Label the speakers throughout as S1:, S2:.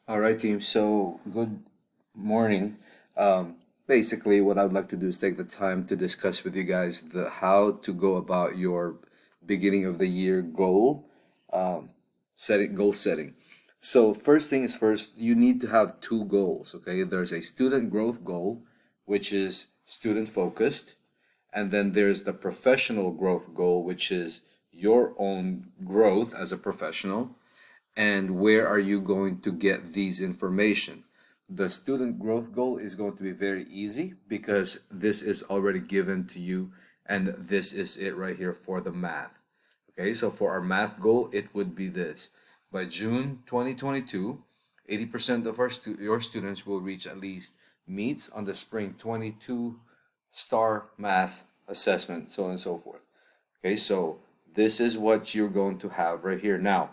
S1: All right, team. So, good morning. Basically, what I would like to do is take the time to discuss with you guys the how to go about your beginning of the year um, goal setting. So, first thing is first, you need to have two goals. Okay, there's a student growth goal, which is student focused, and then there's the professional growth goal, which is your own growth as a professional and where are you going to get these information. The student growth goal is going to be very easy because this is already given to you, and this is it right here for the math. Okay, so for our math goal, it would be this. By June 2022, 80% of your students will reach at least meets on the spring 22 star math assessment, so on and so forth. Okay, so this is what you're going to have right here. Now,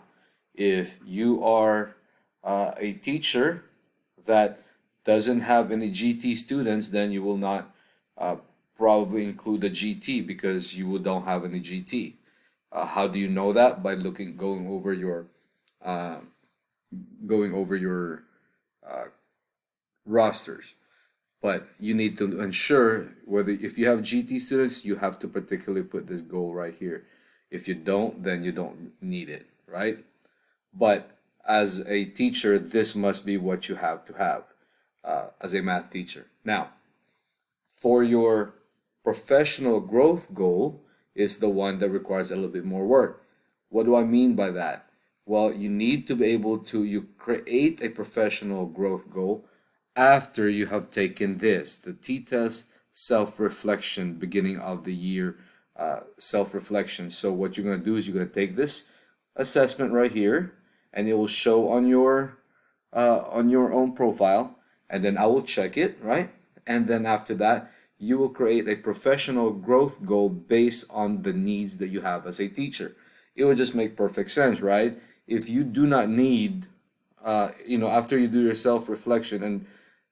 S1: if you are a teacher that doesn't have any GT students, then you will not uh, probably include a GT because you don't have any GT. How do you know that? By uh, going over your uh, rosters. But you need to ensure whether if you have GT students, you have to particularly put this goal right here. If you don't, then you don't need it, right? But as a teacher, this must be what you have to have as a math teacher. Now, for your professional growth goal is the one that requires a little bit more work. What do I mean by that? Well, you need to be able to you create a professional growth goal after you have taken this, the T-test self-reflection beginning of the year self-reflection. So what you're going to do is you're going to take this assessment right here, and it will show on your own profile, and then I will check it, right? And then after that, you will create a professional growth goal based on the needs that you have as a teacher. It would just make perfect sense, right? If you do not need, after you do your self reflection and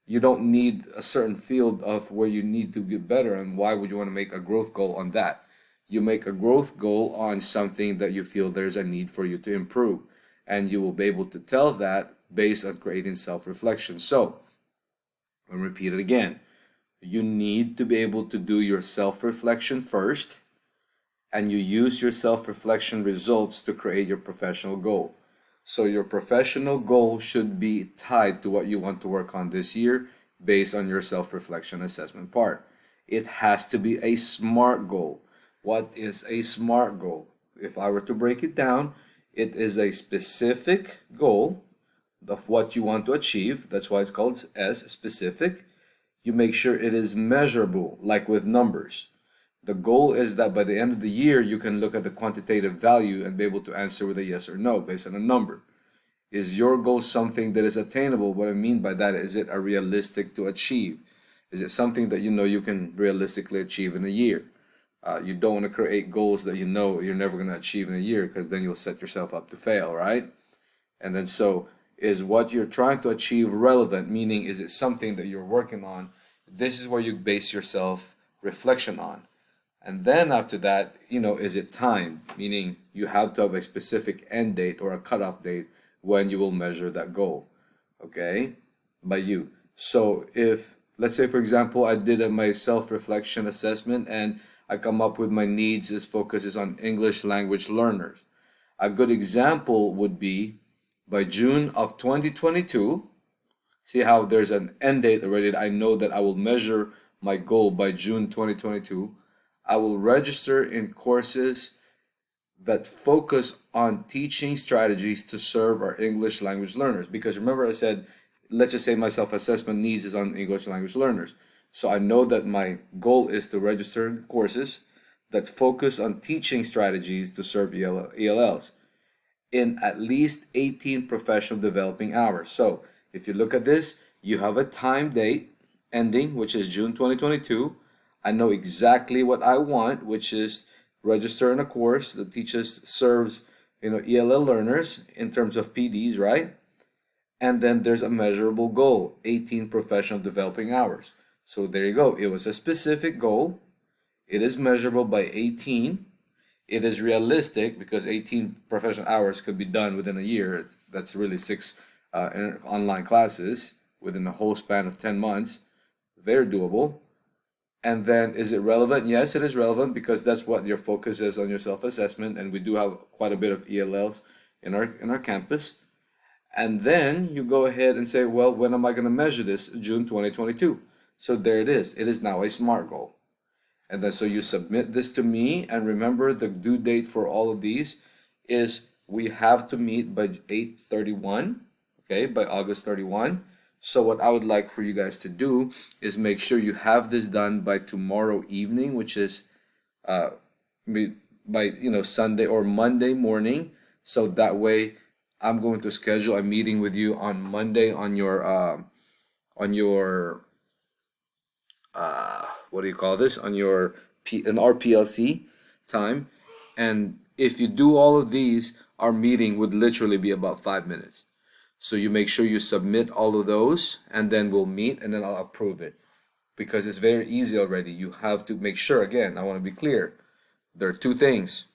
S1: you don't need a certain field of where you need to get better, and why would you want to make a growth goal on that? You make a growth goal on something that you feel there's a need for you to improve, and you will be able to tell that based on creating self reflection. So, I'll repeat it again. You need to be able to do your self reflection first, and you use your self reflection results to create your professional goal. So, your professional goal should be tied to what you want to work on this year based on your self reflection assessment part. It has to be a SMART goal. What is a SMART goal? If I were to break it down, it is a specific goal of what you want to achieve. That's why it's called as specific. You make sure it is measurable, like with numbers. The goal is that by the end of the year, you can look at the quantitative value and be able to answer with a yes or no based on a number. Is your goal something that is attainable? What I mean by that is it a realistic to achieve? Is it something that you know you can realistically achieve in a year? You don't want to create goals that you know you're never going to achieve in a year because then you'll set yourself up to fail, right? And then so is what you're trying to achieve relevant, meaning is it something that you're working on? This is where you base your self reflection on. And then after that, is it time? Meaning you have to have a specific end date or a cutoff date when you will measure that goal. Okay? By you. So if let's say for example I did my self-reflection assessment and I come up with my needs is focuses on English language learners. A good example would be by June of 2022. See how there's an end date already. I know that I will measure my goal by June 2022. I will register in courses that focus on teaching strategies to serve our English language learners. Because remember, I said, let's just say my self assessment needs is on English language learners. So I know that my goal is to register in courses that focus on teaching strategies to serve ELLs in at least 18 professional developing hours. So if you look at this, you have a time date ending, which is June 2022. I know exactly what I want, which is register in a course that teaches serves ELL learners in terms of PDs, right? And then there's a measurable goal, 18 professional developing hours. So there you go. It was a specific goal. It is measurable by 18. It is realistic because 18 professional hours could be done within a year. That's really online classes within a whole span of 10 months. Very doable. And then, is it relevant? Yes, it is relevant because that's what your focus is on your self-assessment, and we do have quite a bit of ELLs in our campus. And then you go ahead and say, well, when am I going to measure this? June 2022. So there it is. It is now a SMART goal. And then so you submit this to me, and remember the due date for all of these is we have to meet by 8/31, okay, by August 31. So what I would like for you guys to do is make sure you have this done by tomorrow evening, which is uh by Sunday or Monday morning. So that way I'm going to schedule a meeting with you on Monday on your what do you call this, on your an RPLC time. And if you do all of these, our meeting would literally be about 5 minutes. So you make sure you submit all of those, and then we'll meet, and then I'll approve it, because it's very easy already. You have to make sure, again, I want to be clear, there are two things.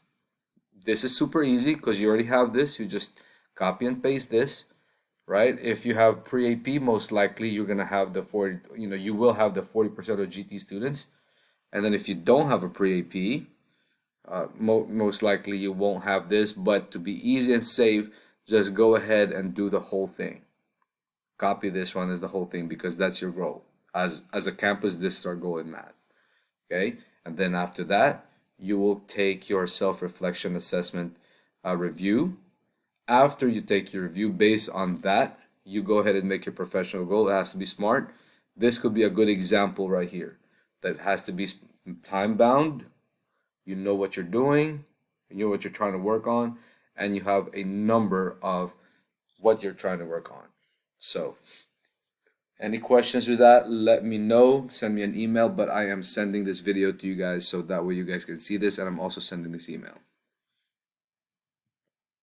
S1: This is super easy because you already have this. You just copy and paste this, right? If you have pre-AP, most likely you're gonna have the 40, you will have the 40% of GT students. And then if you don't have a pre-AP, most likely you won't have this. But to be easy and safe, just go ahead and do the whole thing. Copy this one as the whole thing, because that's your goal. As a campus, this is our goal in math. Okay? And then after that, you will take your self-reflection assessment review. After you take your review, based on that, you go ahead and make your professional goal. It has to be SMART. This could be a good example right here. That has to be time bound. You know what you're doing, you know what you're trying to work on, and you have a number of what you're trying to work on. So, any questions with that, let me know. Send me an email, but I am sending this video to you guys so that way you guys can see this, and I'm also sending this email.